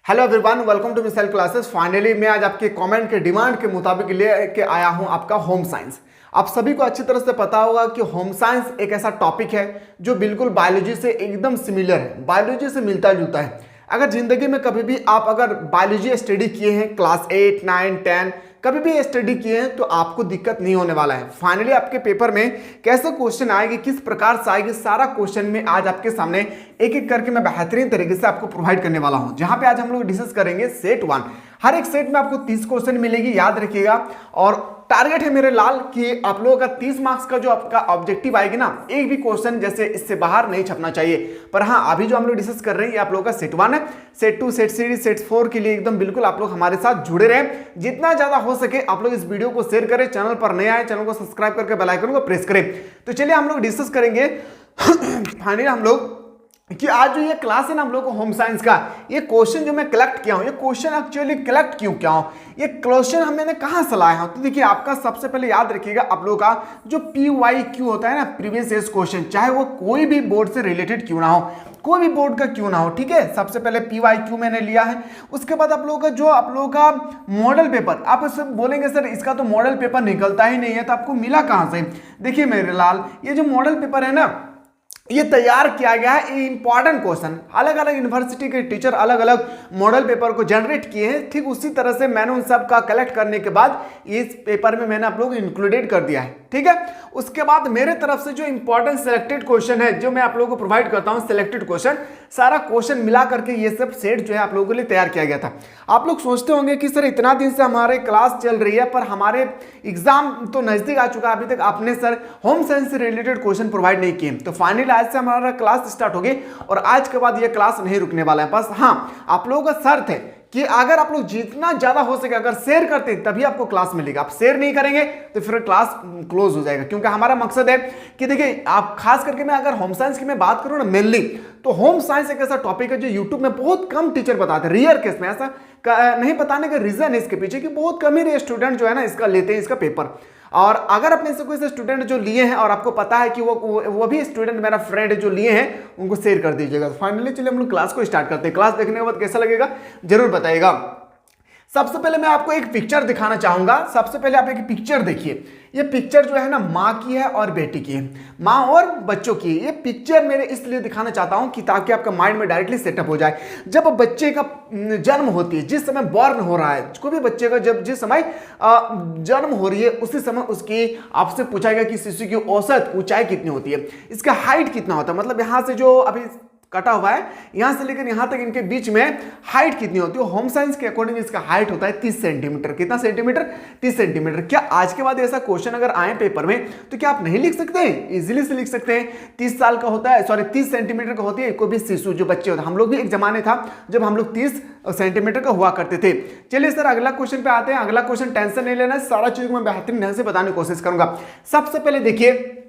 Hello everyone, welcome to missile classes. Finally मैं आज आपके कमेंट के डिमांड के मुताबिक लेके आया हूं आपका होम साइंस। आप सभी को अच्छी तरह से पता होगा कि होम साइंस एक ऐसा टॉपिक है जो बिल्कुल बायोलॉजी से एकदम सिमिलर है, बायोलॉजी से मिलता जुलता है। अगर जिंदगी में कभी भी आप अगर बायोलॉजी स्टडी किए हैं, क्लास 8, 9, 10 कभी भी स्टडी किए हैं, तो आपको दिक्कत नहीं होने वाला है। फाइनली आपके पेपर में कैसे क्वेश्चन आएगी, किस प्रकार से आएगी, सारा क्वेश्चन में आज आपके सामने एक एक करके मैं बेहतरीन तरीके से आपको प्रोवाइड करने वाला हूं। जहां पे आज हम लोग डिस्कस करेंगे सेट 1। हर एक सेट में आपको 30 क्वेश्चन मिलेगी, याद रखिएगा। और टारगेट है मेरे लाल कि आप लोगों का 30 मार्क्स का जो आपका ऑब्जेक्टिव आएगी ना, एक भी क्वेश्चन जैसे इससे बाहर नहीं छपना चाहिए। पर हाँ, अभी जो हम लोग डिस्कस कर रहे हैं ये आप लोगों का सेट 1 है। सेट 2, सेट 3, सेट 4 के लिए एकदम बिल्कुल आप लोग हमारे साथ जुड़े रहे। जितना ज्यादा हो सके आप लोग इस वीडियो को शेयर करें। चैनल पर नए आए, चैनल को सब्सक्राइब करके बेल आइकन को प्रेस करें। तो चलिए हम लोग डिस्कस करेंगे फाइनली हम लोग कि आज जो ये क्लास है ना हम लोग को होम साइंस का, ये क्वेश्चन जो मैं कलेक्ट किया हूं, ये क्वेश्चन एक्चुअली कलेक्ट क्यों किया हूं, ये क्वेश्चन मैंने कहां से लाया हूं। तो देखिए, आपका सबसे पहले याद रखिएगा आप लोगों का जो PYQ होता है ना, प्रीवियस ईयर क्वेश्चन, चाहे वो कोई भी बोर्ड से रिलेटेड क्यों ना हो, कोई भी बोर्ड का क्यों ना हो, ठीक है। सबसे पहले PYQ मैंने लिया है। उसके बाद आप लोगों का जो आप लोगों का मॉडल पेपर, आप इससे बोलेंगे सर इसका तो मॉडल पेपर निकलता ही नहीं है, तो आपको मिला कहां से। देखिए मेरे लाल, ये जो मॉडल पेपर है ना, ये तैयार किया गया है। ये इंपॉर्टेंट क्वेश्चन, अलग अलग यूनिवर्सिटी के टीचर अलग अलग मॉडल पेपर को जनरेट किए हैं। ठीक उसी तरह से मैंने उन सब का कलेक्ट करने के बाद इस पेपर में मैंने आप लोग इंक्लूडेड कर दिया है, ठीक है। उसके बाद मेरे तरफ से जो इंपॉर्टेंट सिलेक्टेड क्वेश्चन है जो मैं आप लोगों को प्रोवाइड करता हूं, सिलेक्टेड क्वेश्चन, सारा क्वेश्चन मिला करके ये सब सेट जो है आप लोगों के लिए तैयार किया गया था। आप लोग सोचते होंगे कि सर इतना दिन से हमारे क्लास चल रही है पर हमारे एग्जाम तो नजदीक आ चुका है, अभी तक आपने सर होम साइंस से रिलेटेड क्वेश्चन प्रोवाइड नहीं किए। तो फाइनली आज से हमारा क्लास स्टार्ट हो गई और आज के बाद ये क्लास नहीं रुकने वाला है। बस हाँ, आप लोगों का शर्त है कि अगर आप लोग जितना ज्यादा हो सके अगर शेयर करते हैं तभी आपको क्लास मिलेगा। आप शेयर नहीं करेंगे तो फिर क्लास क्लोज हो जाएगा, क्योंकि हमारा मकसद है कि देखिए, आप खास करके मैं अगर होम साइंस की मैं बात करूं ना मेनली, तो होम साइंस एक ऐसा टॉपिक है जो यूट्यूब में बहुत कम टीचर बताते हैं। रेयर केस में ऐसा नहीं बताने का रीजन है इसके पीछे कि बहुत कम ही स्टूडेंट जो है ना इसका लेते हैं इसका पेपर। और अगर अपने से कोई से स्टूडेंट जो लिए हैं और आपको पता है कि वो भी स्टूडेंट मेरा फ्रेंड जो लिए हैं, उनको शेयर कर दीजिएगा। फाइनली चलिए हम लोग क्लास को स्टार्ट करते हैं। क्लास देखने के बाद कैसा लगेगा जरूर बताइएगा। सबसे पहले मैं आपको एक पिक्चर दिखाना चाहूंगा। सबसे पहले आप एक पिक्चर देखिए। ये पिक्चर जो है ना माँ की है और बेटी की है, माँ और बच्चों की। ये पिक्चर मेरे इसलिए दिखाना चाहता हूं कि ताकि आपका माइंड में डायरेक्टली सेटअप हो जाए। जब बच्चे का जन्म होती है, जिस समय बॉर्न हो रहा है, कोई भी बच्चे का जब जिस समय जन्म हो रही है, उसी समय उसकी आपसे पूछा गया कि शिशु की औसत ऊंचाई कितनी होती है, इसका हाइट कितना होता है। मतलब यहां से जो अभी कटा हुआ है, यहां से लेकर यहां तक इनके बीच में हाइट कितनी होती है। होम साइंस के अकॉर्डिंग इसका हाइट होता है 30 सेंटीमीटर। कितना सेंटीमीटर? 30 सेंटीमीटर। क्या आज के बाद ऐसा क्वेश्चन अगर आए पेपर में तो क्या आप नहीं लिख सकते हैं? इजीली से लिख सकते हैं। 30 साल का होता है, सॉरी 30 सेंटीमीटर का होती है कोई भी शिशु, जो बच्चे होते हैं। हम लोग भी एक जमाने था जब हम लोग 30 सेंटीमीटर का हुआ करते थे। चलिए सर अगला क्वेश्चन पे आते हैं। अगला क्वेश्चन टेंशन नहीं लेना है, सारा चीज मैं बेहतरीन ढंग से बताने की कोशिश करूंगा। सबसे पहले देखिए,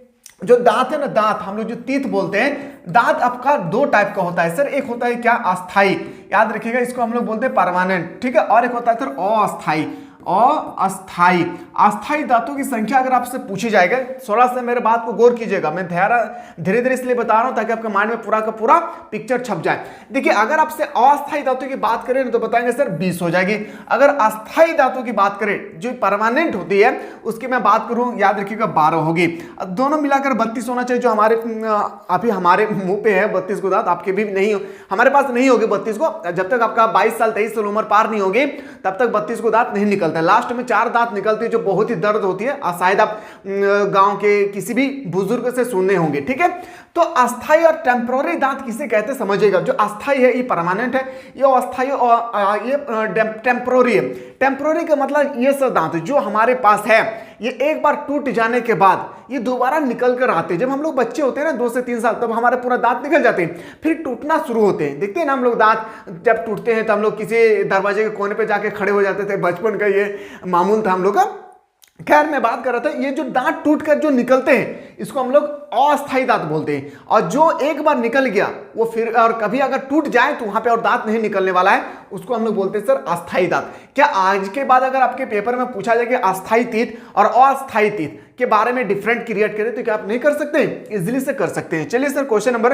जो दांत है ना, दांत हम लोग जो टीथ बोलते हैं, दांत आपका दो टाइप का होता है सर। एक होता है क्या? अस्थाई, याद रखिएगा, इसको हम लोग बोलते हैं परमानेंट, ठीक है। और एक होता है सर अस्थाई। अस्थाई, अस्थाई दांतों की संख्या अगर आपसे पूछी जाएगा, थोड़ा सा मेरे बात को गौर कीजिएगा। मैं धीरे धीरे इसलिए बता रहा हूं ताकि आपके माइंड में पूरा का पूरा पिक्चर छप जाए। देखिए, अगर आपसे अस्थाई दांतों की बात करें तो बताएंगे सर 20 हो जाएगी। अगर अस्थाई दांतों की बात करें जो परमानेंट होती है उसकी मैं बात करूं, याद रखिएगा 12 होगी। दोनों मिलाकर 32 होना चाहिए। जो हमारे अभी हमारे मुंह पे है 32 को दांत, आपके भी नहीं हो, हमारे पास नहीं होगी 32 को। जब तक आपका 22 साल 23 साल उम्र पार नहीं होगी तब तक 32 को दांत नहीं निकलता। लास्ट में 4 दांत निकलती है जो बहुत ही दर्द होती है। शायद आप गांव के किसी भी बुजुर्ग से सुनने होंगे, ठीक है। तो अस्थाई और टेम्पोररी दांत किसे कहते हैं समझिएगा। जो अस्थाई है ये परमानेंट है, ये अस्थाई और ये टेम्पोररी है। टेम्पोररी का मतलब ये सब दांत जो हमारे पास है, ये एक बार टूट जाने के बाद ये दोबारा निकल कर आते हैं। जब हम लोग बच्चे होते हैं ना 2 से 3 साल, तब हमारे पूरा दांत निकल जाते हैं, फिर टूटना शुरू होते हैं। देखते हैं ना हम लोग दांत जब टूटते हैं तो हम लोग किसी दरवाजे के कोने पे जाके खड़े हो जाते थे। बचपन का ये मामूल था हम लोग का। खैर मैं बात कर रहा था, ये जो दांत टूटकर जो निकलते हैं इसको हम लोग अस्थायी दांत बोलते हैं। और जो एक बार निकल गया वो फिर और कभी अगर टूट जाए तो वहां पे और दांत नहीं निकलने वाला है, उसको हम लोग बोलते हैं सर अस्थायी दांत। क्या आज के बाद अगर आपके पेपर में पूछा जाए कि अस्थायी तीत और अस्थायी तीत के बारे में डिफरेंट क्रिएट करें तो क्या आप नहीं कर सकते? इजीली से कर सकते हैं। चलिए सर क्वेश्चन नंबर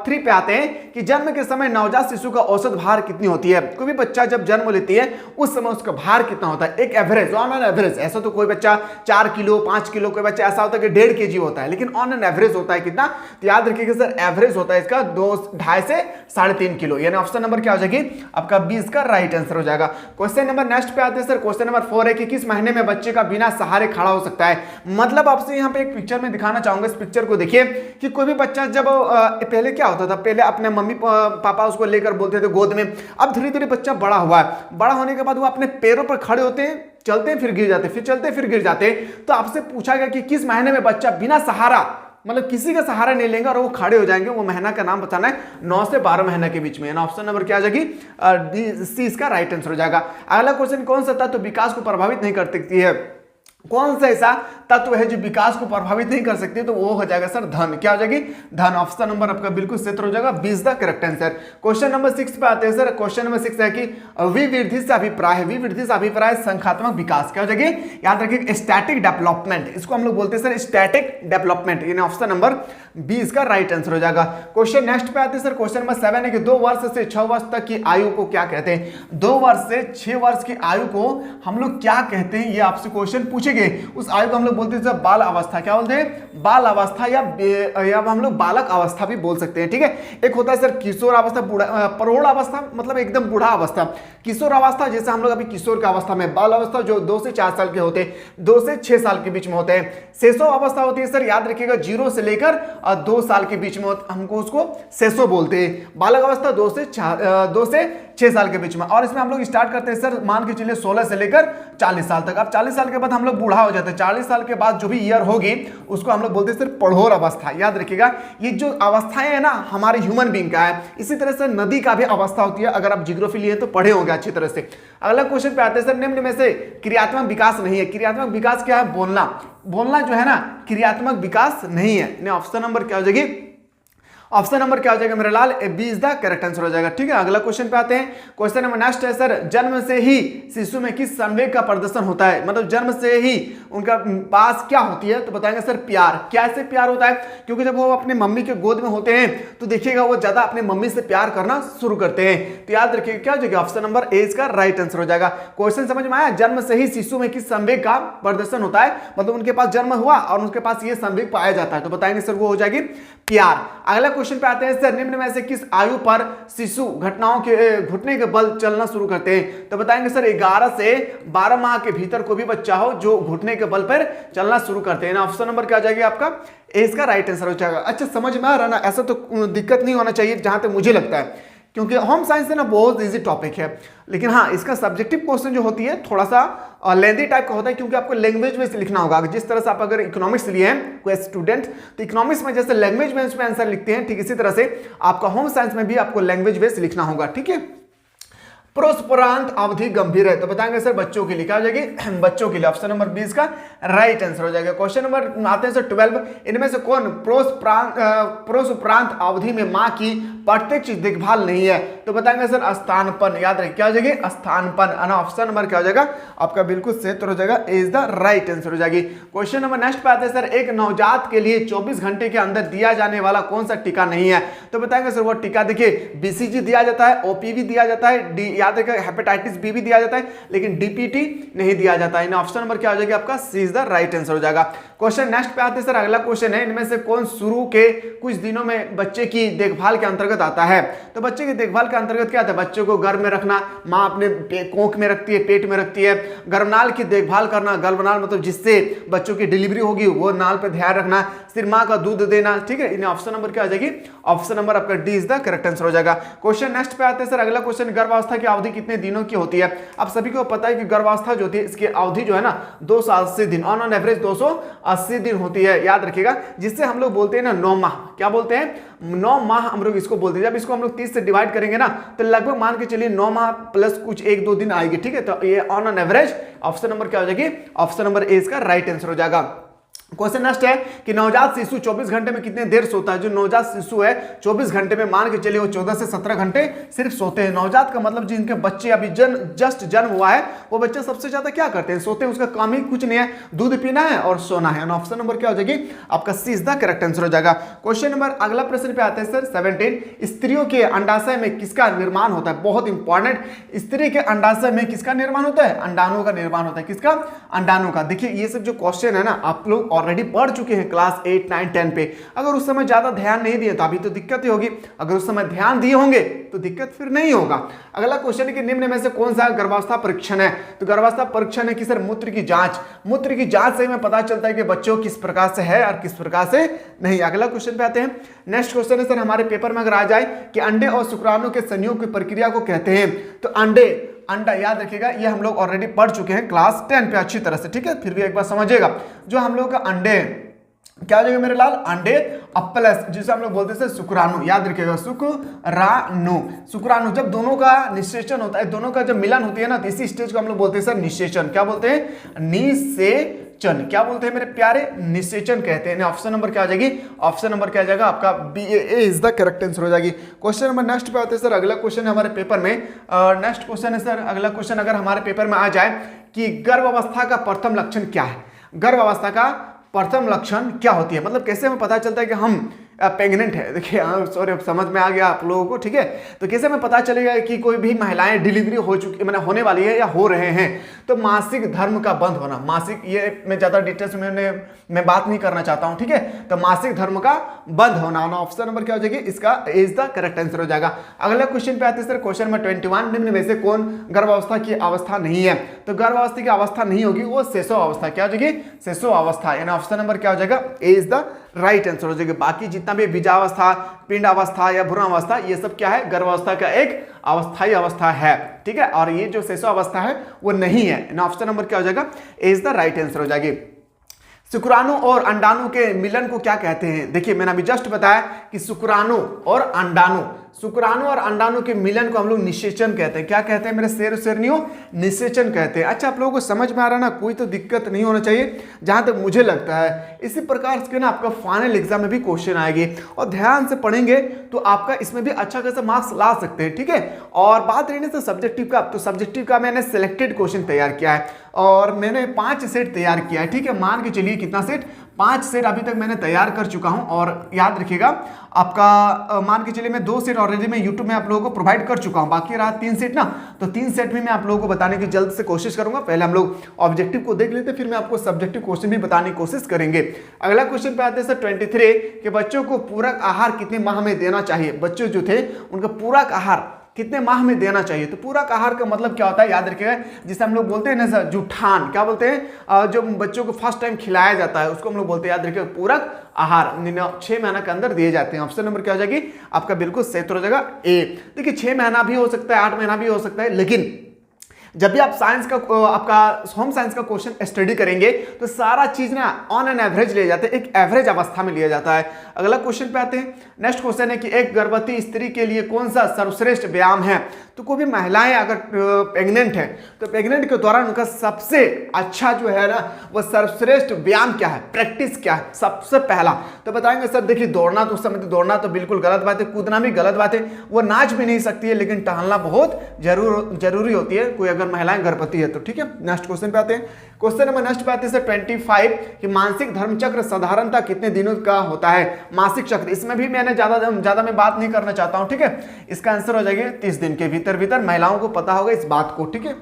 3 पे आते हैं कि जन्म के समय नवजात शिशु का औसत भार कितनी होती है। कोई भी बच्चा जब जन्म लेती है उस समय उसका भार कितना होता है? एक एवरेज, ऑन एन एवरेज। ऐसा तो कोई बच्चा 4 किलो 5 किलो, कोई बच्चा ऐसा होता है कि 1.5 kg होता है, लेकिन ऑन एन एवरेज होता है कितना? तो याद रखिएगा सर एवरेज होता है इसका 2.5 से 3.5 किलो। यानी ऑप्शन नंबर क्या हो जाएगी आपका 20 का राइट आंसर हो जाएगा। क्वेश्चन नंबर नेक्स्ट पे आते हैं सर। क्वेश्चन नंबर 4 है कि किस महीने में बच्चे का बिना सहारे खड़ा हो सकता है। मतलब आपसे यहाँ पे एक पिक्चर में दिखाना चाहूंगा, इस पिक्चर को देखिए कि कोई भी बच्चा जब पहले क्या होता था, पहले अपने मम्मी पापा उसको लेकर बोलते थे गोद में। अब धीरे धीरे बच्चा बड़ा हुआ है, बड़ा होने के बाद वो अपने पैरों पर खड़े होते हैं, चलते हैं फिर गिर जाते, फिर चलते फिर गिर जाते। तो आपसे पूछा गया कि किस महीने में बच्चा बिना सहारा, मतलब किसी का सहारा नहीं लेंगे और वो खड़े हो जाएंगे, वो महीना का नाम बताना है। 9 से 12 महीने के बीच में। ऑप्शन नंबर क्या आ जाएगी? सी इसका राइट आंसर हो जाएगा। अगला क्वेश्चन, कौन सा तत्व विकास को प्रभावित नहीं कर सकती है? कौन सा ऐसा तत्व है जो विकास को प्रभावित नहीं कर सकती? तो वो हो जाएगा सर धन। क्या हो जाएगी? धन। ऑप्शन नंबर आपका बिल्कुल सही हो जाएगा, 20 the correct answer. Question number 6 पे आते हैं सर। क्वेश्चन नंबर 6 है कि विवृद्धि से अभिप्राय है। विवृद्धि से अभिप्राय संख्यात्मक विकास। क्या हो जाएगी? याद रखिए स्टैटिक डेवलपमेंट, इसको हम लोग बोलते हैं सर स्टैटिक डेवलपमेंट। यानी ऑप्शन नंबर 20 का राइट आंसर हो जाएगा। क्वेश्चन नेक्स्ट पे आते हैं सर। क्वेश्चन नंबर 7 है कि 2 वर्ष से 6 वर्ष तक की आयु को क्या कहते हैं? 2 वर्ष से 6 वर्ष की आयु को हम लोग क्या कहते हैं? ये आपसे क्वेश्चन पूछेंगे। उस आयु को हम लोग बोलते हैं सर बाल अवस्था। क्या बोलते हैं? बाल अवस्था या हम लोग बालक अवस्था भी बोल सकते हैं। ठीक है, एक होता है सर किशोर अवस्था, प्रौढ़ अवस्था मतलब एकदम बूढ़ा अवस्था। किशोर अवस्था जैसे हम लोग अभी किशोर का अवस्था में, बाल अवस्था जो 2 से 4 साल के होते हैं, 2 से 6 साल के बीच में होते हैं। सेसो अवस्था होती है सर, याद रखिएगा 0 से लेकर 2 साल के बीच में हमको उसको सेसो बोलते हैं। बालक अवस्था 2 से 6 साल के बीच में। और इसमें हम लोग स्टार्ट करते हैं सर, मान के चलिए 16 से लेकर 40 साल तक। अब 40 साल के बाद हम लोग बूढ़ा हो जाते हैं। 40 साल के बाद जो भी ईयर होगी उसको हम लोग बोलते हैं सर प्रौढ़ अवस्था। याद रखिएगा ये जो अवस्थाएं है ना हमारे ह्यूमन बीइंग का है। इसी तरह से नदी का भी अवस्था होती है, अगर आप जियोग्राफी लिए तो पढ़े होंगे अच्छी तरह से। अगला क्वेश्चन पे आते हैं सर। निम्न में से क्रियात्मक विकास नहीं है। क्रियात्मक विकास क्या है? बोलना। बोलना जो है ना क्रियात्मक विकास नहीं है। ऑप्शन नंबर क्या हो जाएगी? ऑप्शन नंबर क्या हो जाएगा मेरे लाल? 20 द करेक्ट आंसर हो जाएगा। ठीक है, अगला क्वेश्चन पे आते हैं। क्वेश्चन नंबर नेक्स्ट है सर। जन्म से ही शिशु में किस संवेग का प्रदर्शन होता है? मतलब जन्म से ही उनका पास क्या होती है? तो बताएंगे सर प्यार। कैसे प्यार होता है? क्योंकि जब वो अपने मम्मी के गोद में होते हैं तो देखिएगा वो ज्यादा अपने मम्मी से प्यार करना शुरू करते हैं। तो याद रखिएगा क्या हो जाएगा? ऑप्शन नंबर ए इसका राइट आंसर हो जाएगा। क्वेश्चन समझ में आया? जन्म से ही शिशु में किस संवेग का प्रदर्शन होता है? मतलब उनके पास जन्म हुआ और उनके पास ये संवेग पाया जाता है, तो बताएंगे सर वो हो जाएगी प्यार। अगला क्वेश्चन पे आते हैं सर। निम्न में से किस आयु पर शिशु घटनाओं के घुटने के बल चलना शुरू करते हैं? तो बताएंगे सर 11 से 12 माह के भीतर कोई भी बच्चा हो जो घुटने के बल पर चलना शुरू करते हैं। ना ऑप्शन नंबर क्या आ जाएगा आपका? ए इसका राइट आंसर हो जाएगा। अच्छा समझ में आ रहा ना? ऐसा तो दिक्कत नहीं होना चाहिए जहां तक मुझे लगता है, क्योंकि होम साइंस है ना बहुत इजी टॉपिक है। लेकिन हाँ इसका सब्जेक्टिव क्वेश्चन जो होती है थोड़ा सा लेंथी टाइप का होता है, क्योंकि आपको लैंग्वेज बेस लिखना होगा। जिस तरह से आप अगर इकोनॉमिक्स लिए हैं कोई स्टूडेंट, तो इकोनॉमिक्स में जैसे लैंग्वेज बेस में आंसर लिखते हैं, ठीक इसी तरह से आपका होम साइंस में भी आपको लैंग्वेज बेस लिखना होगा। ठीक है, प्रोस्परांत अवधि गंभीर है। तो बताएंगे सर बच्चों के लिए क्या हो जाएगी? बच्चों के लिए। ऑप्शन नंबर 20 का राइट आंसर हो जाएगा। क्वेश्चन नंबर आते हैं सर 12। इनमें से कौन प्रोस्परांत अवधि में मां की प्रत्यक्ष देखभाल नहीं है? तो बताएंगे सर स्तनपान। याद रखिए क्या हो जाएगी? स्तनपान। ऑप्शन नंबर क्या हो जाएगा आपका? बिल्कुल सही हो जाएगा, इज द राइट आंसर हो जाएगी। क्वेश्चन नंबर नेक्स्ट पे आते हैं सर। एक नवजात के लिए 24 घंटे के अंदर दिया जाने वाला कौन सा टीका नहीं है? तो बताएंगे सर वो टीका देखिए BCG दिया जाता है, OPV दिया जाता है, याद रखिए हेपेटाइटिस बी भी दिया जाता है, लेकिन DPT नहीं दिया जाता है। ऑप्शन नंबर क्या हो जाएगा आपका? सी इज द राइट आंसर हो जाएगा। क्वेश्चन नेक्स्ट पे आते हैं सर। अगला क्वेश्चन है इनमें से कौन शुरू के कुछ दिनों में बच्चे की देखभाल के अंतर्गत आता है? तो बच्चे की देखभाल के अंतर्गत क्या आता है? बच्चों को गर्भ में रखना, माँ अपने कोख में रखती है, पेट में रखती है। गर्भनाल की देखभाल करना, गर्भनाल मतलब जिससे बच्चों की डिलीवरी होगी वो नाल पे ध्यान रखना, सिर्फ माँ का दूध देना। ठीक है, इन्हें ऑप्शन नंबर क्या हो जाएगी? ऑप्शन नंबर आपका D is the correct answer हो जाएगा। क्वेश्चन नेक्स्ट पे आते हैं सर। अगला क्वेश्चन, गर्भावस्था की अवधि कितने दिनों की होती है? आप सभी को पता है कि गर्भावस्था जो होती है इसकी अवधि जो है ना 280 दिन, ऑन एवरेज 280 दिन होती है। याद रखिएगा, जिससे हम लोग बोलते हैं ना 9 माह। क्या बोलते हैं? 9 माह हम लोग इसको बोलते हैं। जब इसको हम लोग 30 से डिवाइड करेंगे ना तो लगभग मान के चलिए 9 माह प्लस कुछ 1-2 दिन आएगी। ठीक है, तो ये ऑन एवरेज ऑप्शन नंबर क्या हो जाएगी? ऑप्शन नंबर ए इसका राइट आंसर हो जाएगा। क्वेश्चन नेक्स्ट है कि नवजात शिशु 24 घंटे में कितने देर सोता है। जो नवजात शिशु है 24 घंटे में मान के चलिए वो 14 से 17 घंटे सिर्फ सोते हैं। नवजात का मतलब जिनके बच्चे अभी जस्ट जन्म हुआ है वो बच्चे सबसे ज्यादा क्या करते हैं, सोते हैं। उसका काम ही कुछ नहीं है, दूध पीना है और सोना है। ऑप्शन नंबर क्या हो जाएगी आपका सी इज द करेक्ट आंसर हो जाएगा। क्वेश्चन नंबर अगला प्रश्न पे आते हैं सर 17। स्त्रियों के अंडाशय में किसका निर्माण होता है। बहुत इंपॉर्टेंट, स्त्री के अंडाशय में किसका निर्माण होता है, अंडाणु का निर्माण होता है। किसका, अंडाणु का। देखिए ये सब जो क्वेश्चन है ना आप लोग ऑलरेडी पढ़ चुके हैं क्लास 8, 9, 10 पे। अगर उस समय ज्यादा ध्यान नहीं दिए तो अभी तो दिक्कत ही होगी, अगर उस समय ध्यान दिए होंगे तो दिक्कत फिर नहीं होगा। अगला क्वेश्चन है कि निम्न में से कौन सा गर्भावस्था परीक्षण है। तो गर्भावस्था परीक्षण है कि सर मूत्र की जांच। मूत्र की जांच से हमें पता चलता है कि बच्चों किस प्रकार से है और किस प्रकार से नहीं। अगला क्वेश्चन पे आते हैं। नेक्स्ट क्वेश्चन है सर हमारे पेपर में अगर आ जाए कि अंडे और शुक्राणु के संयोग की प्रक्रिया को कहते हैं। तो अंडा याद रखिएगा, ये हम लोग ऑलरेडी पढ़ चुके हैं क्लास 10 पे अच्छी तरह से, ठीक है। फिर भी एक बार समझिएगा, जो हम लोग का अंडे क्या हो जाएगा मेरे लाल, अंडे प्लस जिसे हम लोग बोलते हैं शुक्राणु, याद रखिएगा शुक्राणु। शुक्राणु जब दोनों का निषेचन होता है, दोनों का जब मिलन होती है ना, तो इसी स्टेज को हम लोग बोलते हैं सर निषेचन। क्या बोलते हैं, निषेचन। क्या बोलते हैं मेरे प्यारे, निषेचन कहते हैं। ऑप्शन नंबर क्या आ जाएगी, ऑप्शन नंबर क्या आ जाएगा आपका B A is the correct answer हो जाएगी। क्वेश्चन नंबर नेक्स्ट पे आते हैं सर। अगला क्वेश्चन है हमारे पेपर में, नेक्स्ट क्वेश्चन है सर, अगला क्वेश्चन अगर हमारे पेपर में आ जाए कि गर्भावस्था का प्रथम लक्षण क्या है। गर्भावस्था का प्रथम लक्षण क्या होती है, मतलब कैसे हमें पता चलता है कि हम प्रेग्नेंट है। देखिए सॉरी अब समझ में आ गया आप लोगों को, ठीक है। तो कैसे हमें पता चलेगा कि कोई भी महिलाएं डिलीवरी हो चुकी मैंने होने वाली है या हो रहे हैं। तो मासिक धर्म का बंद होना, मासिक, ये मैं ज्यादा डिटेल्स में मैं बात नहीं करना चाहता हूं, ठीक है। तो मासिक धर्म का बंद होना, ऑप्शन नंबर क्या हो जाएगी, इसका इज द करेक्ट आंसर हो जाएगा। अगला क्वेश्चन पे आते हैं सर, क्वेश्चन नंबर 21। निम्न में से कौन गर्भावस्था की अवस्था नहीं है। तो गर्भावस्था की अवस्था नहीं होगी वो शेषो अवस्था। क्या हो जाएगी, शेषो अवस्था, यानी ऑप्शन नंबर क्या हो जाएगा, इज द राइट आंसर हो जाएगा। बाकी जितना भी बीजावस्था, पिंड अवस्था या भ्रूणावस्था, ये सब क्या है, गर्भावस्था का एक अवस्थाई अवस्था है, ठीक है। और ये जो शेषो अवस्था है वो नहीं है। ऑप्शन नंबर क्या हो जाएगा, इज द राइट आंसर हो जाएगी। शुक्राणु और अंडाणु के मिलन को क्या कहते हैं। देखिए मैंने अभी जस्ट बताया कि शुक्राणु और अंडाणु, शुक्राणु और अंडाणु के मिलन को हम लोग निषेचन कहते हैं। क्या कहते हैं मेरे शेर शेरनियों, निषेचन कहते हैं। अच्छा आप लोगों को समझ में आ रहा है ना, कोई तो दिक्कत नहीं होना चाहिए जहां तक मुझे लगता है। इसी प्रकार से ना आपका फाइनल एग्जाम में भी क्वेश्चन आएंगे और ध्यान से पढ़ेंगे तो आपका इसमें भी अच्छा खासा मार्क्स ला सकते हैं, ठीक है। और बात रही ना सब्जेक्टिव का, तो सब्जेक्टिव का मैंने सिलेक्टेड क्वेश्चन तैयार किया है और मैंने 5 सेट तैयार किया है, ठीक है। मान के चलिए कितना सेट, 5 सेट अभी तक मैंने तैयार कर चुका हूं। और याद रखिएगा आपका मान के चलिए मैं 2 सेट ऑलरेडी मैं यूट्यूब में आप लोगों को प्रोवाइड कर चुका हूं, बाकी रहा 3 सेट ना। तो 3 सेट में मैं आप लोगों को बताने की जल्द से कोशिश करूंगा। पहले हम लोग ऑब्जेक्टिव को देख लेते, फिर मैं आपको सब्जेक्टिव क्वेश्चन भी बताने की कोशिश करेंगे। अगला क्वेश्चन पे आते हैं सर 23 कि बच्चों को पूरक आहार कितने माह में देना चाहिए। बच्चे जो थे उनका पूरक आहार कितने माह में देना चाहिए। तो पूरक आहार का मतलब क्या होता है, याद रखिएगा, जिसे हम लोग बोलते हैं ना सर जुठान, क्या बोलते हैं, जो बच्चों को फर्स्ट टाइम खिलाया जाता है उसको हम लोग बोलते हैं, याद रखिएगा, पूरक आहार 6 महीने के अंदर दिए जाते हैं। ऑप्शन नंबर क्या हो जाएगी आपका, बिल्कुल सही हो जाएगा ए। देखिए 6 महीना भी हो सकता है, 8 महीना भी हो सकता है, लेकिन जब भी आप साइंस का आपका होम साइंस का क्वेश्चन स्टडी करेंगे तो सारा चीज ना ऑन एन एवरेज ले जाते हैं, एक एवरेज अवस्था में लिया जाता है। अगला क्वेश्चन पे आते हैं। नेक्स्ट क्वेश्चन है कि एक गर्भवती स्त्री के लिए कौन सा सर्वश्रेष्ठ व्यायाम है। तो कोई भी महिलाएं अगर प्रेग्नेंट है तो प्रेग्नेंट के दौरान उनका सबसे अच्छा जो है ना वो सर्वश्रेष्ठ व्यायाम क्या है, प्रैक्टिस क्या है, सबसे पहला तो बताएंगे सर। देखिए दौड़ना तो उस समय तो दौड़ना तो बिल्कुल गलत बात है, कूदना भी गलत बात है, वो नाच भी नहीं सकती है, लेकिन टहलना बहुत जरूरी होती है कोई अगर महिलाएं गर्भवती है तो, ठीक है। नेक्स्ट क्वेश्चन पे आते हैं। क्वेश्चन नंबर नेक्स्ट पे आते हैं सर 25 कि मासिक धर्म चक्र साधारणतः कितने दिनों का होता है। मासिक चक्र, इसमें भी मैंने ज्यादा मैं बात नहीं करना चाहता हूं, ठीक है। इसका आंसर हो जाएगा 30 दिन के भीतर महिलाओं को पता होगा इस बात को, ठीक है।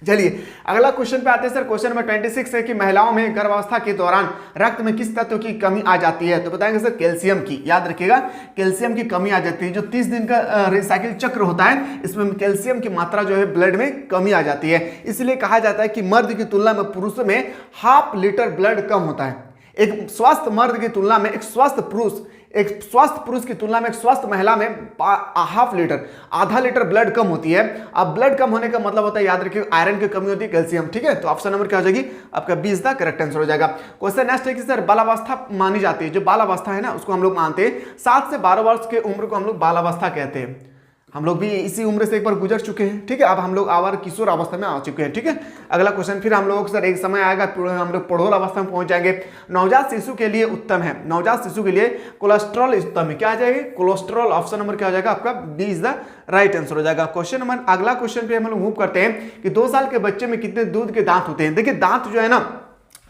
चलिए अगला क्वेश्चन पे आते हैं सर। क्वेश्चन नंबर 26 है कि महिलाओं में गर्भावस्था के दौरान रक्त में किस तत्व की कमी आ जाती है। तो बताएंगे सर कैल्शियम की, याद रखिएगा कैल्शियम की कमी आ जाती है। जो 30 दिन का रिसाइकिल चक्र होता है इसमें कैल्शियम की मात्रा जो है ब्लड में कमी आ जाती है। इसलिए कहा जाता है कि मर्द की तुलना में पुरुषों में 1/2 लीटर ब्लड कम होता है। एक स्वस्थ मर्द की तुलना में एक स्वस्थ पुरुष की तुलना में एक स्वस्थ महिला में 1/2 लीटर, आधा लीटर ब्लड कम होती है। अब ब्लड कम होने का मतलब होता है, याद रखिए, आयरन की कमी होती है, कैल्शियम, ठीक है। तो ऑप्शन नंबर क्या हो जाएगी आपका 20 का करेक्ट आंसर हो जाएगा। क्वेश्चन नेक्स्ट है कि सर बालावस्था मानी जाती है, जो बालावस्था है ना उसको हम लोग मानते हैं 7 से 12 वर्ष के उम्र को हम लोग बालावस्था कहते हैं। हम लोग भी इसी उम्र से एक बार गुजर चुके हैं, ठीक है। अब हम लोग आवर किशोर अवस्था में आ चुके हैं, ठीक है। अगला क्वेश्चन, फिर हम लोगों को सर एक समय आएगा हम लोग प्रौढ़ अवस्था में पहुंच जाएंगे। नवजात शिशु के लिए उत्तम है, नवजात शिशु के लिए कोलेस्ट्रॉल उत्तम है, क्या आ जाएगा कोलेस्ट्रॉल, ऑप्शन नंबर क्या हो जाएगा आपका D is the right answer हो जाएगा। क्वेश्चन नंबर, अगला क्वेश्चन पे हम लोग मूव करते हैं कि 2 साल के बच्चे में कितने दूध के दांत होते हैं। देखिए दांत जो है ना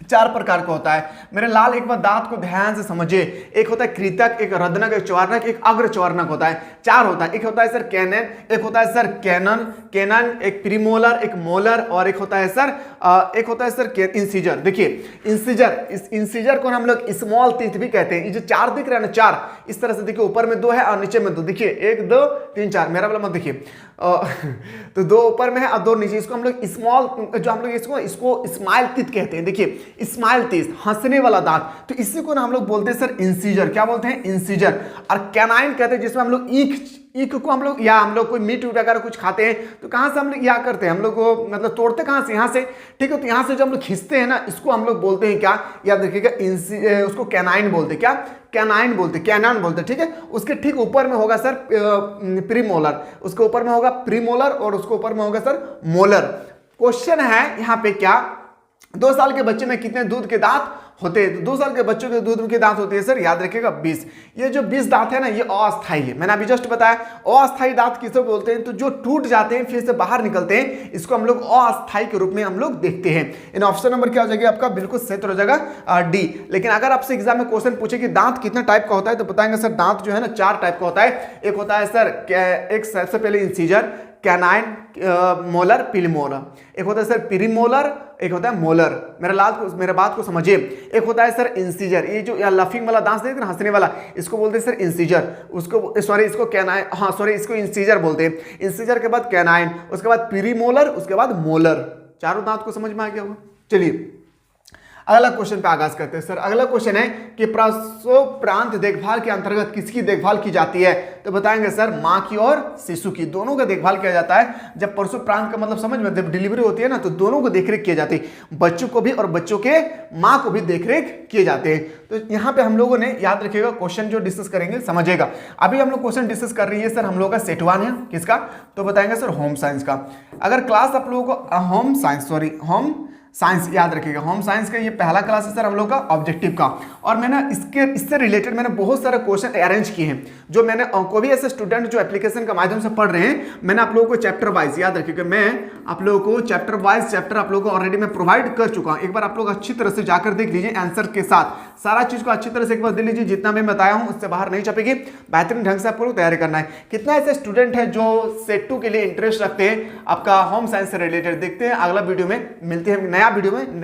4 प्रकार का होता है मेरे लाल, एक बार दांत को ध्यान से समझिए। एक होता है कृतक, एक रदनक, एक चौर्णक, एक अग्र चौर्णक होता है, 4 होता है। एक होता है सर कैनन, एक होता है सर कैनन, एक प्रीमोलर, एक मोलर, और एक होता है सर इंसीजर। देखिए इंसीजर, इस इंसीजर को हम लोग स्मॉल टीथ भी कहते हैं। ये जो 4 दिख रहा है ना 4, इस तरह से देखिए, ऊपर में 2 है और नीचे में 2, देखिए 1 2 3 4, मेरा वाला मत देखिए तो 2 ऊपर में है और 2 नीचे, इसको हम लोग स्मॉल, जो हम लोग इसको स्माइल टीथ कहते हैं। देखिए स्माइल टीथ, हंसने वाला दांत, तो इसी को ना हम लोग बोलते हैं सर इंसीजर। क्या बोलते हैं इंसीजर। और कैनाइन कहते हैं जिसमें हम लोग ईख को हम लोग, या हम लोग कोई मीट वगैरह कुछ खाते हैं तो कहां से हम लोग या करते हैं, हम लोग को मतलब तोड़ते कहां से, यहां से, ठीक है। तो यहां से जब हम लोग खींचते हैं ना, इसको हम लोग बोलते हैं क्या, याद रखिएगा उसको कैनाइन बोलते, क्या कैनाइन बोलते, कैनाइन बोलते, ठीक है। उसके ठीक ऊपर में होगा सर प्रीमोलर, उसके ऊपर में होगा प्रीमोलर और उसके ऊपर में होगा सर मोलर। क्वेश्चन है यहाँ पे क्या, 2 साल के बच्चे में कितने दूध के दांत होते हैं। 2 साल के बच्चों के दूध के दांत होते हैं सर, याद रखिएगा 20। ये जो 20 दांत है ना, ये अस्थायी है, मैंने अभी जस्ट बताया। अस्थायी दांत किसे बोलते हैं, तो जो टूट जाते हैं फिर से बाहर निकलते हैं, इसको हम लोग अस्थायी के रूप में हम लोग देखते हैं। इन ऑप्शन नंबर क्या हो जाएगा आपका, बिल्कुल सही हो जाएगा डी। लेकिन अगर आपसे एग्जाम में क्वेश्चन पूछे कि दांत कितने टाइप का होता है, तो बताएंगे सर दांत जो है ना 4 टाइप का होता है। एक होता है सर एक सबसे पहले इंसीजर, कैनाइन, मोलर, प्रीमोलर। एक होता है सर प्रीमोलर, एक होता है मोलर। मेरे बात को समझिए। एक होता है सर इंसीजर, ये जो लफिंग वाला दांत देखते हैं हंसने वाला, इसको बोलते हैं सर इंसीजर। इसको कैनाइन, इसको इंसीजर बोलते हैं। इंसीजर के बाद कैनाइन, उसके बाद प्रीमोलर, उसके बाद मोलर। चारों दांत को समझ में आ गया होगा। चलिए अगला क्वेश्चन पे आगाज करते हैं सर। अगला क्वेश्चन है कि प्रसव प्रांत देखभाल के अंतर्गत किसकी देखभाल की जाती है, तो बताएंगे सर मां की और शिशु की, दोनों का देखभाल किया जाता है। जब प्रसव प्रांत का मतलब समझ में, जब डिलीवरी होती है ना, तो दोनों को देखरेख किए जाती है, बच्चों को भी और बच्चों के मां को भी देखरेख किए जाते हैं। तो यहाँ पे हम लोगों ने, याद रखिएगा क्वेश्चन जो डिस्कस करेंगे समझिएगा। अभी हम लोग क्वेश्चन डिस्कस कर रही है सर हम लोग का सेट 1 है, किसका, तो बताएंगे सर होम साइंस का। अगर क्लास आप लोगों को होम साइंस याद रखिएगा, होम साइंस का ये पहला क्लास है सर हम लोग का ऑब्जेक्टिव का। और मैंने इससे रिलेटेड मैंने बहुत सारे क्वेश्चन अरेंज किए हैं, जो मैंने कोई भी ऐसे स्टूडेंट जो एप्लीकेशन के माध्यम से पढ़ रहे हैं, मैंने आप लोगों को चैप्टर वाइज, याद रखिएगा मैं आप लोगों को चैप्टर वाइज चैप्टर आप लोगों को ऑलरेडी मैं प्रोवाइड कर चुका हूं। एक बार आप लोग अच्छी तरह से जाकर देख लीजिए, आंसर के साथ सारा चीज को अच्छी तरह से एक बार देख लीजिए। जितना मैं बताया हूं उससे बाहर नहीं छपेगी, बेहतरीन ढंग से आपको तैयारी करना है। कितना ऐसे स्टूडेंट है जो सेट 2 के लिए इंटरेस्ट रखते हैं आपका होम साइंस से रिलेटेड, देखते हैं अगला वीडियो में, मिलते हैं नया वीडियो में।